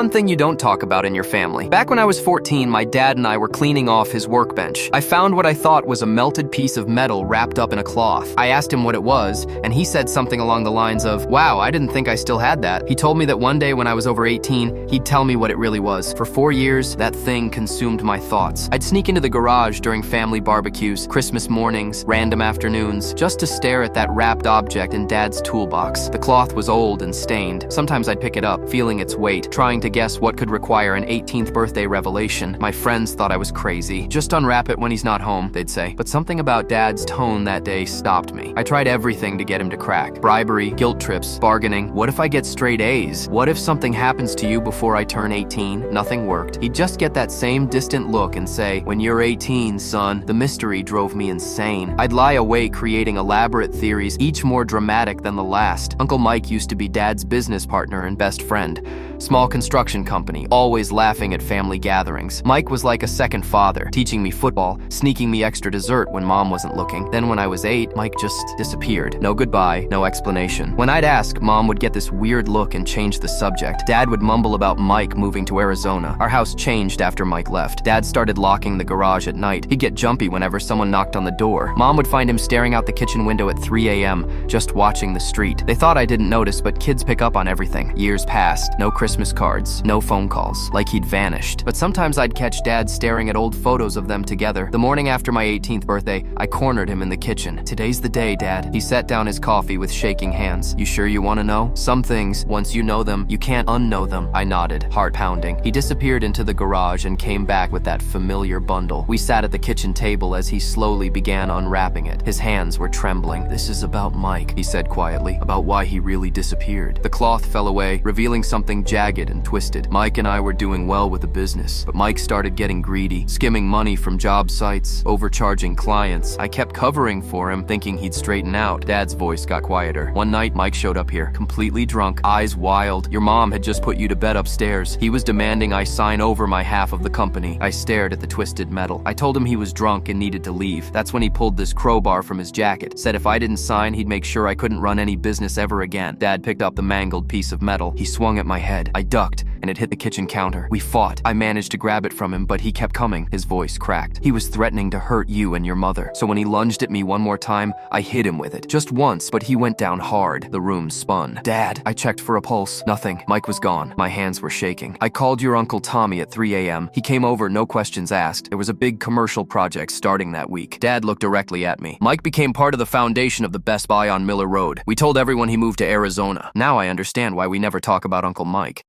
One thing you don't talk about in your family. Back when I was 14, my dad and I were cleaning off his workbench. I found what I thought was a melted piece of metal wrapped up in a cloth. I asked him what it was, and he said something along the lines of, "Wow, I didn't think I still had that." He told me that one day when I was over 18, he'd tell me what it really was. For 4 years, that thing consumed my thoughts. I'd sneak into the garage during family barbecues, Christmas mornings, random afternoons, just to stare at that wrapped object in Dad's toolbox. The cloth was old and stained. Sometimes I'd pick it up, feeling its weight, trying to guess what could require an 18th birthday revelation. My friends thought I was crazy. "Just unwrap it when he's not home," they'd say. But something about Dad's tone that day stopped me. I tried everything to get him to crack. Bribery, guilt trips, bargaining. What if I get straight A's? What if something happens to you before I turn 18? Nothing worked. He'd just get that same distant look and say, "When you're 18, son." The mystery drove me insane. I'd lie awake creating elaborate theories, each more dramatic than the last. Uncle Mike used to be Dad's business partner and best friend. Small construction company, always laughing at family gatherings. Mike was like a second father, teaching me football, sneaking me extra dessert when Mom wasn't looking. Then when I was 8, Mike just disappeared. No goodbye, no explanation. When I'd ask, Mom would get this weird look and change the subject. Dad would mumble about Mike moving to Arizona. Our house changed after Mike left. Dad started locking the garage at night. He'd get jumpy whenever someone knocked on the door. Mom would find him staring out the kitchen window at 3 a.m., just watching the street. They thought I didn't notice, but kids pick up on everything. Years passed. No Christmas cards, no phone calls, like he'd vanished. But sometimes I'd catch Dad staring at old photos of them together. The morning after my 18th birthday, I cornered him in the kitchen. "Today's the day, Dad." He set down his coffee with shaking hands. "You sure you want to know? Some things, once you know them, you can't unknow them." I nodded, heart pounding. He disappeared into the garage and came back with that familiar bundle. We sat at the kitchen table as he slowly began unwrapping it. His hands were trembling. "This is about Mike," he said quietly, "about why he really disappeared." The cloth fell away, revealing something jagged and twisted. Mike and I were doing well with the business, but Mike started getting greedy, skimming money from job sites, overcharging clients. I kept covering for him, thinking he'd straighten out. Dad's voice got quieter. One night, Mike showed up here, completely drunk, eyes wild. "Your mom had just put you to bed upstairs." He was demanding I sign over my half of the company. I stared at the twisted metal. I told him he was drunk and needed to leave. That's when he pulled this crowbar from his jacket, said if I didn't sign, he'd make sure I couldn't run any business ever again. Dad picked up the mangled piece of metal. He swung at my head. I ducked, and it hit the kitchen counter. We fought. I managed to grab it from him, but he kept coming. His voice cracked. "He was threatening to hurt you and your mother. So when he lunged at me one more time, I hit him with it. Just once, but he went down hard." The room spun. "Dad." I checked for a pulse. Nothing. Mike was gone. My hands were shaking. "I called your Uncle Tommy at 3 a.m. He came over, no questions asked. There was a big commercial project starting that week." Dad looked directly at me. "Mike became part of the foundation of the Best Buy on Miller Road. We told everyone he moved to Arizona. Now I understand why we never talk about Uncle Mike."